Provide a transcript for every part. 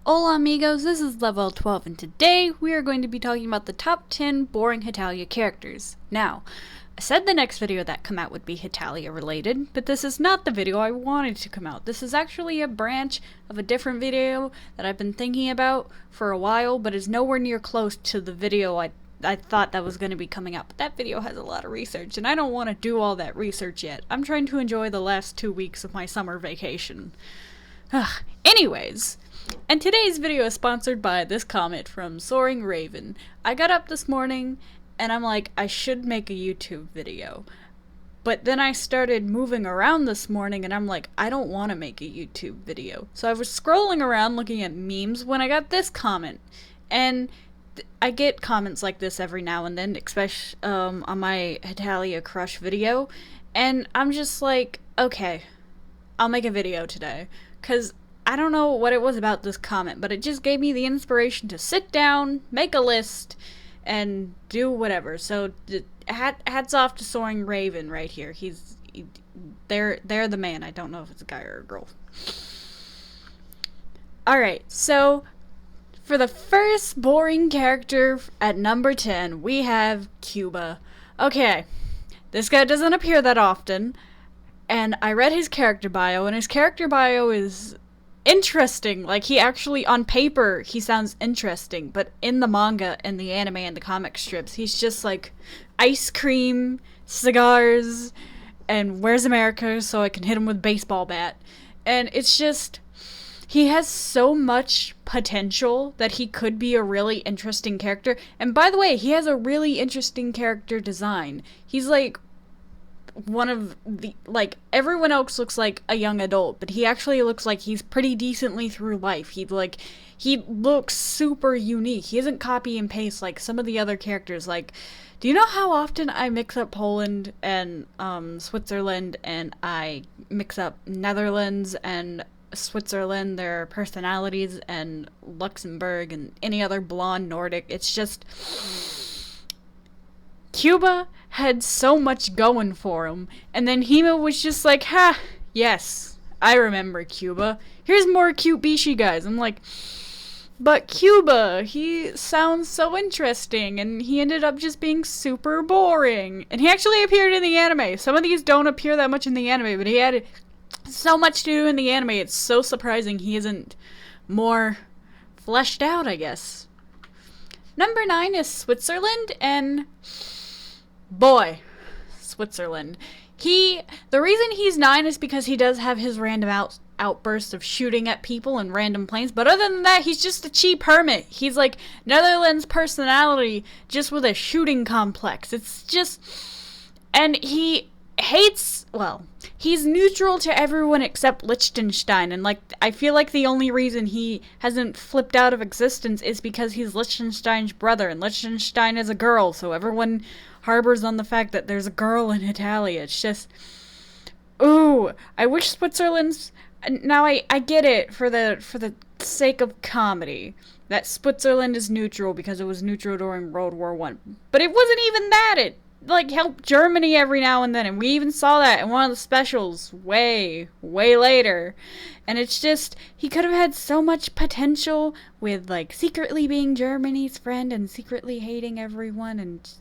Hola amigos, this is Level 12 and today we are going to be talking about the top 10 boring Hetalia characters. Now, I said the next video that come out would be Hetalia related, but this is not the video I wanted to come out. This is actually a branch of a different video that I've been thinking about for a while, but is nowhere near close to the video I thought that was going to be coming out. But that video has a lot of research, and I don't want to do all that research yet. I'm trying to enjoy the last 2 weeks of my summer vacation. Anyways, and today's video is sponsored by this comment from Soaring Raven. I got up this morning and I'm like, I should make a YouTube video. But then I started moving around this morning and I'm like, I don't want to make a YouTube video. So I was scrolling around looking at memes when I got this comment. And I get comments like this every now and then, especially on my Hetalia Crush video. And I'm just like, okay, I'll make a video today. Because I don't know what it was about this comment, but it just gave me the inspiration to sit down, make a list, and do whatever. So hats off to Soaring Raven right here. They're the man. I don't know if it's a guy or a girl. Alright, so for the first boring character at number 10, we have Cuba. Okay, this guy doesn't appear that often, and I read his character bio, and his character bio is interesting. Like, he actually, on paper, he sounds interesting, but in the manga and the anime and the comic strips, he's just like ice cream, cigars, and where's America so I can hit him with a baseball bat. And it's just, he has so much potential that he could be a really interesting character. And by the way, he has a really interesting character design. He's like one of the, like, everyone else looks like a young adult, but he actually looks like he's pretty decently through life. He looks super unique. He isn't copy and paste like some of the other characters. Like, do you know how often I mix up Poland and Switzerland, and I mix up Netherlands and Switzerland, their personalities, and Luxembourg and any other blonde Nordic? It's just, Cuba had so much going for him, and then Hema was just like, ha, yes, I remember Cuba. Here's more cute Bishi guys. I'm like, but Cuba, he sounds so interesting, and he ended up just being super boring. And he actually appeared in the anime. Some of these don't appear that much in the anime, but he had so much to do in the anime. It's so surprising he isn't more fleshed out, I guess. Number 9 is Switzerland, and boy, Switzerland. The reason he's 9 is because he does have his random outbursts of shooting at people in random planes, but other than that, he's just a cheap hermit. He's like Netherlands personality, just with a shooting complex. It's just, and he hates, well, he's neutral to everyone except Liechtenstein, and like, I feel like the only reason he hasn't flipped out of existence is because he's Liechtenstein's brother, and Liechtenstein is a girl, so everyone harbors on the fact that there's a girl in Hetalia. It's just, ooh, I wish Switzerland's, now I get it for the sake of comedy that Switzerland is neutral because it was neutral during World War I, but it wasn't even that. It like helped Germany every now and then, and we even saw that in one of the specials way later. And it's just, he could have had so much potential with like secretly being Germany's friend and secretly hating everyone, and just,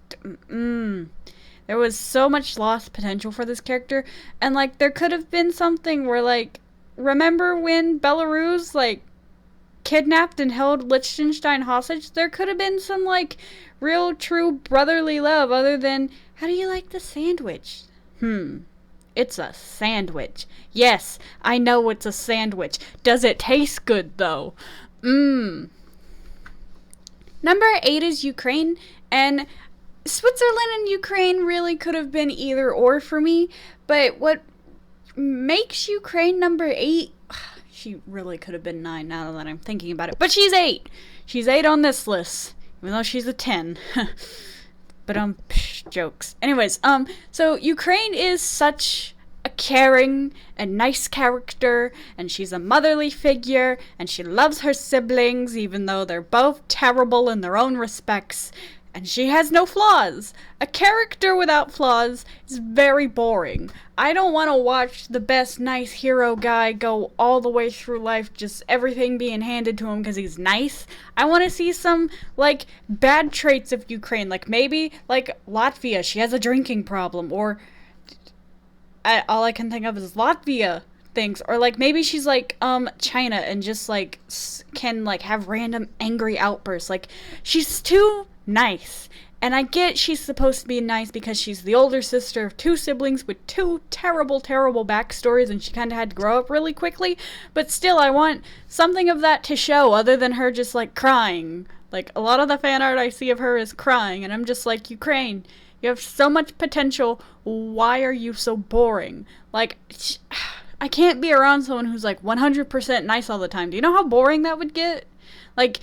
there was so much lost potential for this character. And like, there could have been something where, like, remember when Belarus like kidnapped and held Liechtenstein hostage? There could have been some like real true brotherly love other than, how do you like the sandwich? It's a sandwich. Yes, I know it's a sandwich. Does it taste good though? Number 8 is Ukraine, and Switzerland and Ukraine really could have been either or for me, but what makes Ukraine number 8, she really could have been 9 now that I'm thinking about it, but she's 8. She's 8 on this list, even though she's a 10. But jokes. Anyways, so Ukraine is such a caring and nice character, and she's a motherly figure, and she loves her siblings, even though they're both terrible in their own respects. And she has no flaws. A character without flaws is very boring. I don't want to watch the best nice hero guy go all the way through life, just everything being handed to him because he's nice. I want to see some, like, bad traits of Ukraine. Like, maybe, like, Latvia, she has a drinking problem. Or, all I can think of is Latvia things. Or, like, maybe she's, like, China and just, like, can, like, have random angry outbursts. Like, she's too nice. And I get she's supposed to be nice because she's the older sister of two siblings with two terrible, terrible backstories, and she kind of had to grow up really quickly. But still, I want something of that to show other than her just, like, crying. Like, a lot of the fan art I see of her is crying, and I'm just like, Ukraine, you have so much potential. Why are you so boring? Like, I can't be around someone who's, like, 100% nice all the time. Do you know how boring that would get? Like,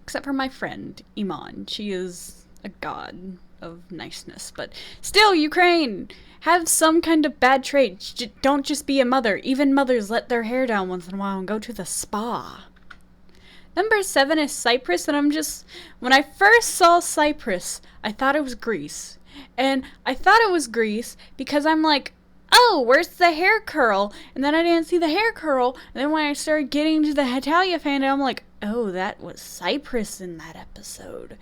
except for my friend, Iman. She is a god of niceness. But still, Ukraine, have some kind of bad trait. Don't just be a mother. Even mothers let their hair down once in a while and go to the spa. Number 7 is Cyprus, and when I first saw Cyprus, I thought it was Greece. And I thought it was Greece because I'm like, oh, where's the hair curl? And then I didn't see the hair curl. And then when I started getting to the Hetalia fandom, I'm like, oh, that was Cyprus in that episode.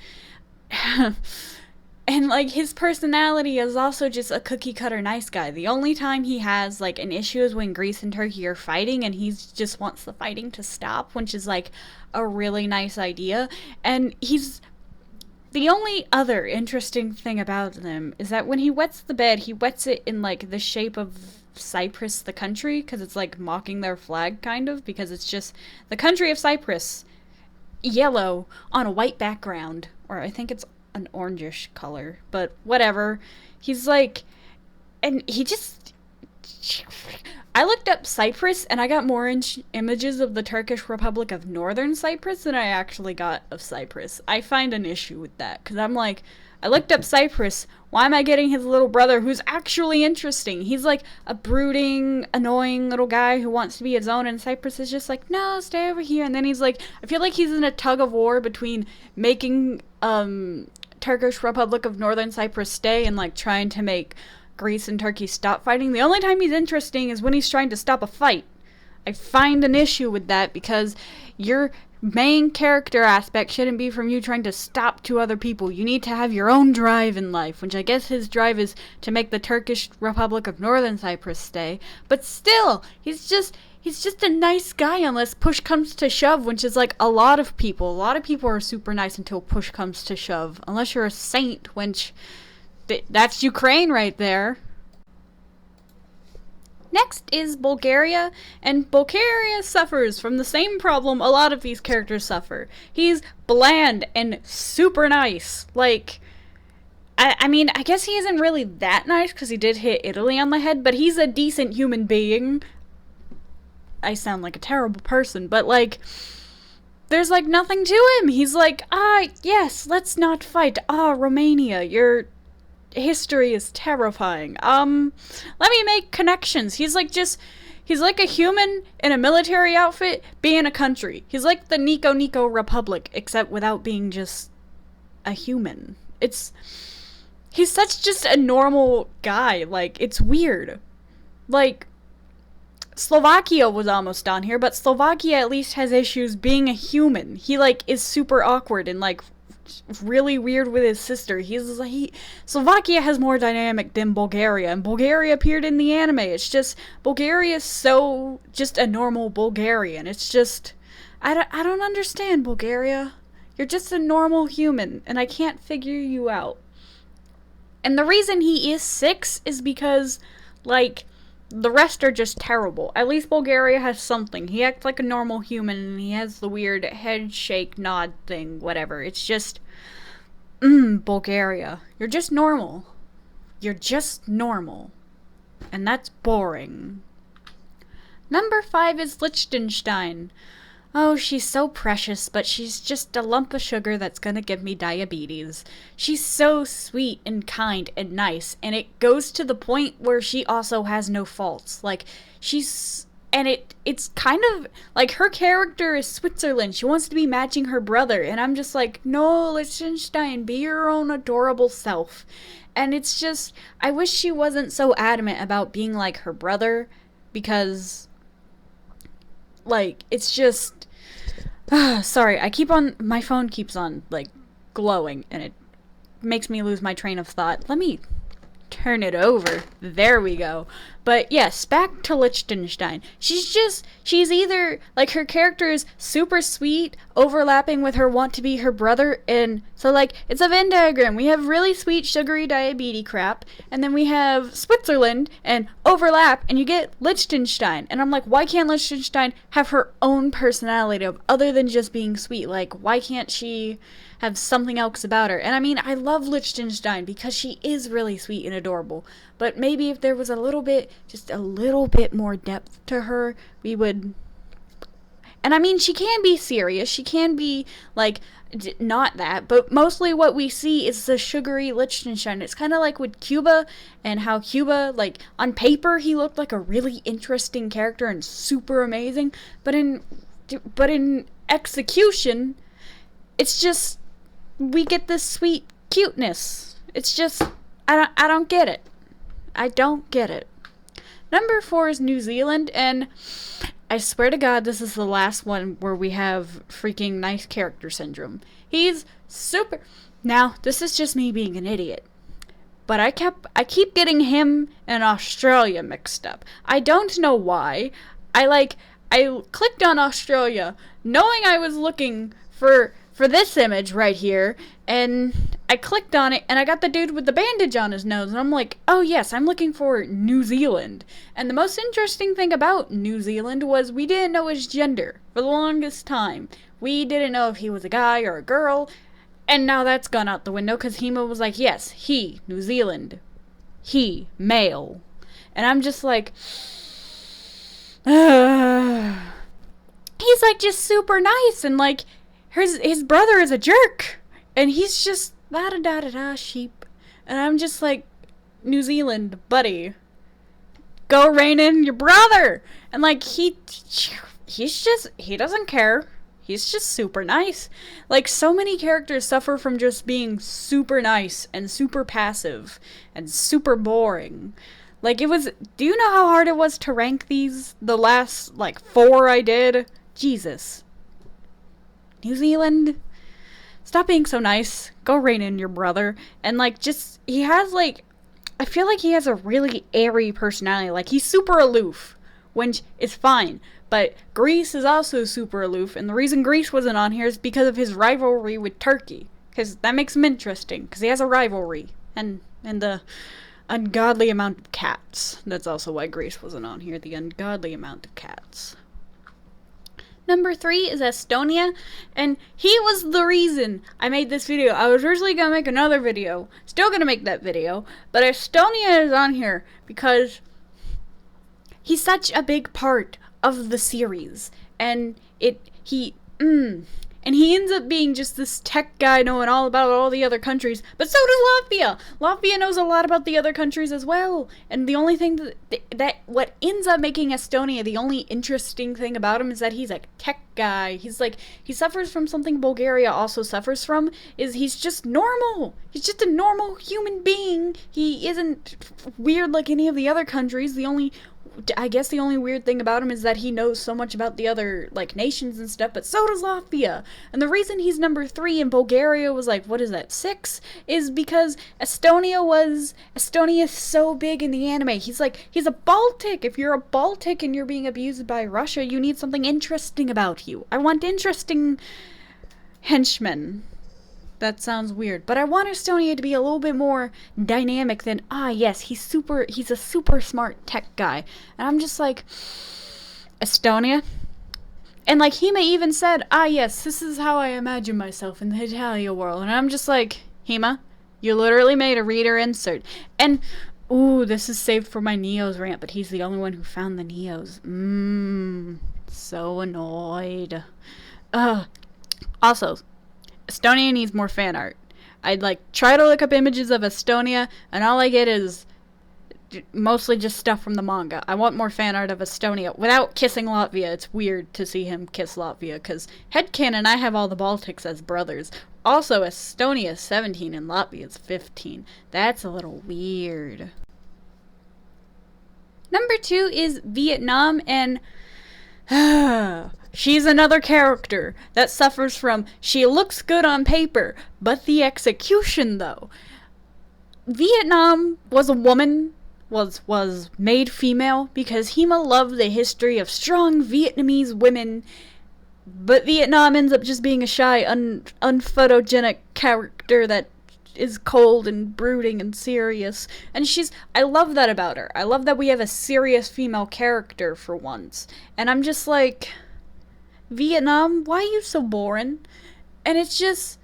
And, like, his personality is also just a cookie-cutter nice guy. The only time he has, like, an issue is when Greece and Turkey are fighting, and he just wants the fighting to stop, which is, like, a really nice idea. And the only other interesting thing about him is that when he wets the bed, he wets it in, like, the shape of Cyprus, the country, because it's, like, mocking their flag, kind of, because it's just the country of Cyprus, yellow on a white background, or I think it's an orangish color, but whatever. He's like, and he just, I looked up Cyprus, and I got more images of the Turkish Republic of Northern Cyprus than I actually got of Cyprus. I find an issue with that, because I'm like, I looked up Cyprus, why am I getting his little brother who's actually interesting? He's like a brooding, annoying little guy who wants to be his own, and Cyprus is just like, no, stay over here. And then he's like, I feel like he's in a tug of war between making Turkish Republic of Northern Cyprus stay and, like, trying to make Greece and Turkey stop fighting. The only time he's interesting is when he's trying to stop a fight. I find an issue with that because your main character aspect shouldn't be from you trying to stop two other people. You need to have your own drive in life, which I guess his drive is to make the Turkish Republic of Northern Cyprus stay. But still, he's just a nice guy unless push comes to shove, which is like a lot of people. A lot of people are super nice until push comes to shove. Unless you're a saint, which that's Ukraine right there. Next is Bulgaria, and Bulgaria suffers from the same problem a lot of these characters suffer. He's bland and super nice. Like, I mean, I guess he isn't really that nice because he did hit Italy on the head, but he's a decent human being. I sound like a terrible person, but, like, there's, like, nothing to him. He's like, yes, let's not fight. Romania, your history is terrifying. Let me make connections. He's like a human in a military outfit being a country. He's like the Nico Republic, except without being just a human. He's such just a normal guy. Like, it's weird. Like, Slovakia was almost on here, but Slovakia at least has issues being a human. He, like, is super awkward and, like, really weird with his sister. Slovakia has more dynamic than Bulgaria, and Bulgaria appeared in the anime. It's just, Bulgaria is so just a normal Bulgarian. It's just, I don't understand, Bulgaria. You're just a normal human, and I can't figure you out. And the reason he is 6 is because, like, the rest are just terrible. At least Bulgaria has something. He acts like a normal human, and he has the weird head shake, nod thing, whatever. It's just, Bulgaria. You're just normal. You're just normal. And that's boring. Number 5 is Liechtenstein. Oh, she's so precious, but she's just a lump of sugar that's gonna give me diabetes. She's so sweet and kind and nice, and it goes to the point where she also has no faults. Like, she's and it's kind of like her character is Switzerland. She wants to be matching her brother, and I'm just like, no, Liechtenstein, be your own adorable self. And it's just, I wish she wasn't so adamant about being like her brother, because, like, it's just, sorry, my phone keeps on, like, glowing, and it makes me lose my train of thought. Let me turn it over. There we go. But yes, back to Liechtenstein. She's either, like, her character is super sweet, overlapping with her want to be her brother, and so, like, it's a Venn diagram. We have really sweet, sugary diabetes crap, and then we have Switzerland, and overlap, and you get Liechtenstein. And I'm like, why can't Liechtenstein have her own personality other than just being sweet? Like, why can't she have something else about her? And I mean, I love Liechtenstein because she is really sweet and adorable, but maybe if there was just a little bit more depth to her, we would. And I mean, she can be serious, she can be, like, not that, but mostly what we see is the sugary Liechtenstein. It's kind of like with Cuba, and how Cuba, like, on paper, he looked like a really interesting character and super amazing, but in execution, it's just, we get this sweet cuteness. It's just, I don't get it. I don't get it. Number 4 is New Zealand, and I swear to God, this is the last one where we have freaking nice character syndrome. He's super. Now, this is just me being an idiot, but I keep getting him and Australia mixed up. I don't know why. I clicked on Australia, knowing I was looking for this image right here, and I clicked on it, and I got the dude with the bandage on his nose, and I'm like, oh yes, I'm looking for New Zealand. And the most interesting thing about New Zealand was we didn't know his gender for the longest time. We didn't know if he was a guy or a girl, and now that's gone out the window, because Hema was like, yes, he, New Zealand, he, male. And I'm just like, he's like just super nice, and like, his brother is a jerk, and he's just da-da-da-da-da sheep. And I'm just like, New Zealand, buddy, go rein in your brother. And like, he doesn't care. He's just super nice. Like, so many characters suffer from just being super nice and super passive and super boring. Like, do you know how hard it was to rank these? The last, like, 4 I did? Jesus. New Zealand, stop being so nice. Go rein in your brother. And like, just, he has like, I feel like he has a really airy personality. Like, he's super aloof, which is fine. But Greece is also super aloof, and the reason Greece wasn't on here is because of his rivalry with Turkey. Because that makes him interesting, because he has a rivalry. And the ungodly amount of cats. That's also why Greece wasn't on here, the ungodly amount of cats. Number 3 is Estonia, and he was the reason I made this video. I was originally going to make another video, still going to make that video, but Estonia is on here because he's such a big part of the series, and he ends up being just this tech guy knowing all about all the other countries, but so does Latvia. Latvia knows a lot about the other countries as well, and the only thing that what ends up making Estonia the only interesting thing about him is that he's a tech guy. He's like, he suffers from something Bulgaria also suffers from, is he's just normal. He's just a normal human being. He isn't weird like any of the other countries. I guess the only weird thing about him is that he knows so much about the other, like, nations and stuff, but so does Latvia. And the reason he's number 3 and Bulgaria was, like, what is that, 6? Is because Estonia is so big in the anime. He's a Baltic. If you're a Baltic and you're being abused by Russia, you need something interesting about you. I want interesting henchmen. That sounds weird, but I want Estonia to be a little bit more dynamic than, yes, he's a super smart tech guy. And I'm just like, Estonia? And like, Hema even said, yes, this is how I imagine myself in the Hetalia world. And I'm just like, Hema, you literally made a reader insert. And, this is saved for my Neos rant, but he's the only one who found the Neos. So annoyed. Also, Estonia needs more fan art. I'd like try to look up images of Estonia, and all I get is mostly just stuff from the manga. I want more fan art of Estonia without kissing Latvia. It's weird to see him kiss Latvia, because headcanon, I have all the Baltics as brothers. Also, Estonia is 17 and Latvia is 15. That's a little weird. Number 2 is Vietnam, and she's another character that suffers from, she looks good on paper, but the execution, though. Vietnam was a woman, was made female because Hema loved the history of strong Vietnamese women, but Vietnam ends up just being a shy, unphotogenic character that is cold and brooding and serious. And I love that about her. I love that we have a serious female character for once. And I'm just like, Vietnam, why are you so boring? And it's just,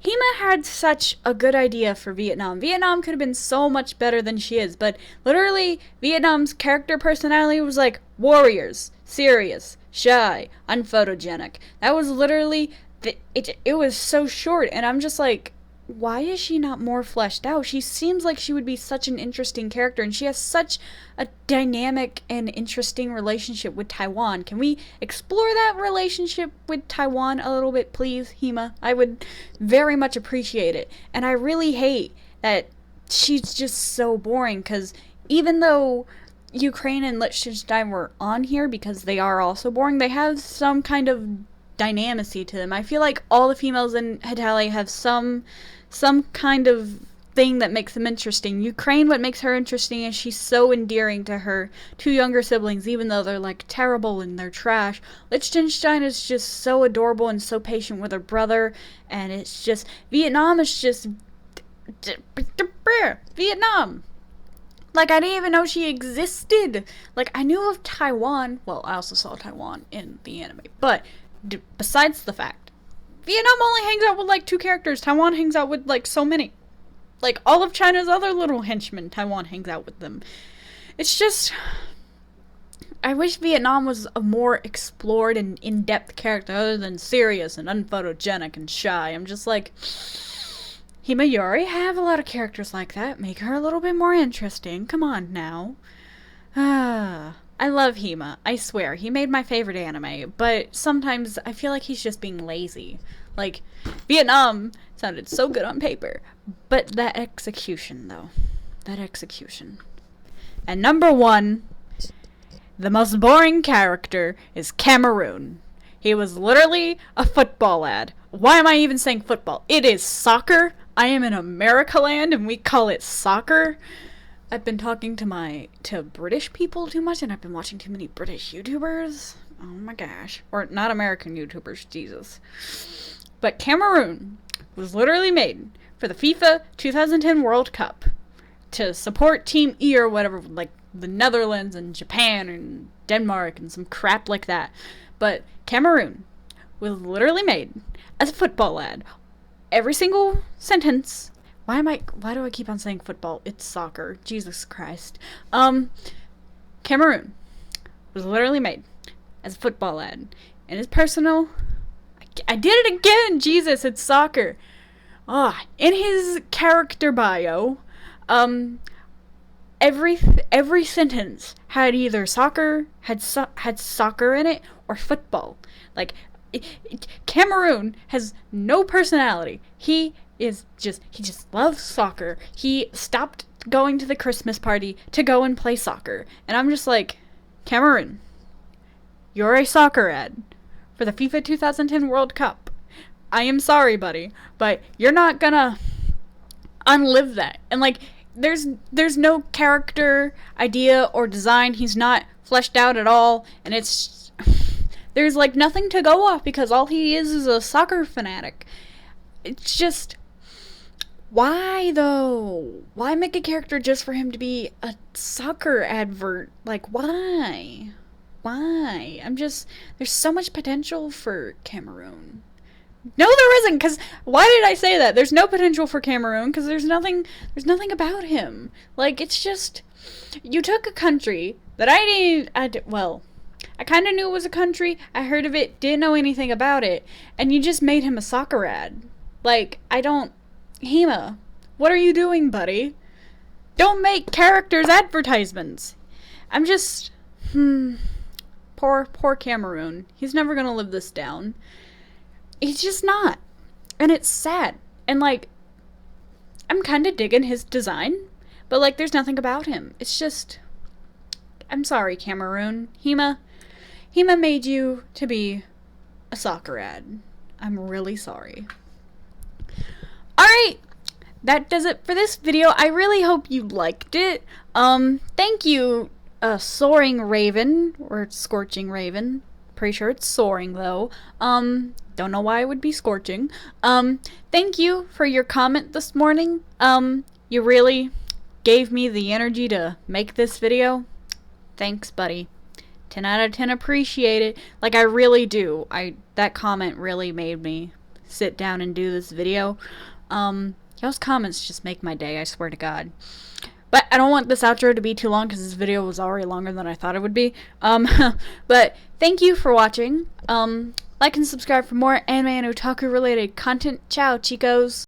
Hema had such a good idea for Vietnam. Vietnam could have been so much better than she is, but literally, Vietnam's character personality was like, warriors, serious, shy, unphotogenic. That was literally, it was so short, and I'm just like, why is she not more fleshed out? She seems like she would be such an interesting character, and she has such a dynamic and interesting relationship with Taiwan. Can we explore that relationship with Taiwan a little bit, please, Hema? I would very much appreciate it. And I really hate that she's just so boring, because even though Ukraine and Liechtenstein were on here, because they are also boring, they have some kind of dynamicy to them. I feel like all the females in Hetalia have some kind of thing that makes them interesting. Ukraine, what makes her interesting is she's so endearing to her two younger siblings, even though they're like terrible and they're trash. Liechtenstein is just so adorable and so patient with her brother, and it's just, Vietnam is just Vietnam. Like, I didn't even know she existed. Like, I knew of Taiwan. Well, I also saw Taiwan in the anime, but besides the fact, Vietnam only hangs out with like 2 characters. Taiwan hangs out with like so many. Like all of China's other little henchmen, Taiwan hangs out with them. It's just, I wish Vietnam was a more explored and in-depth character other than serious and unphotogenic and shy. I'm just like, Hema, you already have a lot of characters like that. Make her a little bit more interesting. Come on now. I love Hema, I swear. He made my favorite anime, but sometimes I feel like he's just being lazy. Like, Vietnam sounded so good on paper, but that execution, though. That execution. And number 1, the most boring character is Cameroon. He was literally a football lad. Why am I even saying football? It is soccer. I am in America land, and we call it soccer. I've been talking to British people too much, and I've been watching too many British YouTubers. Oh my gosh. Or not American YouTubers, Jesus. But Cameroon was literally made for the FIFA 2010 World Cup to support Team E or whatever, like the Netherlands and Japan and Denmark and some crap like that. But Cameroon was literally made as a football lad. Every single sentence. Why do I keep on saying football? It's soccer. Jesus Christ. Cameroon was literally made as a football lad. And his personal, I did it again! Jesus, it's soccer. In his character bio, every sentence had either soccer, had soccer in it, or football. Like, Cameroon has no personality. He just loves soccer. He stopped going to the Christmas party to go and play soccer. And I'm just like, Cameroon, you're a soccer ad for the FIFA 2010 World Cup. I am sorry, buddy, but you're not gonna unlive that. And like, there's no character idea or design. He's not fleshed out at all, and it's there's like nothing to go off because all he is a soccer fanatic. It's just, why though? Why make a character just for him to be a soccer advert? Like, why? Why? There's so much potential for Cameroon. No, there isn't, because why did I say that? There's no potential for Cameroon, because there's nothing about him. Like, it's just, you took a country that I kind of knew it was a country, I heard of it, didn't know anything about it, and you just made him a soccer ad. Like, Hema, what are you doing, buddy? Don't make characters advertisements. I'm just, poor Cameroon. He's never gonna live this down. He's just not. And it's sad. And, like, I'm kind of digging his design, but, like, there's nothing about him. It's just, I'm sorry, Cameroon. Hema made you to be a soccer ad. I'm really sorry. Alright, that does it for this video. I really hope you liked it. Thank you, Soaring Raven, or Scorching Raven. Pretty sure it's soaring, though. Don't know why it would be scorching. Thank you for your comment this morning. You really gave me the energy to make this video. Thanks, buddy. 10 out of 10 appreciate it. Like, I really do. That comment really made me sit down and do this video. Y'all's comments just make my day, I swear to God. But I don't want this outro to be too long because this video was already longer than I thought it would be. But thank you for watching. Like and subscribe for more anime and otaku related content. Ciao, chicos.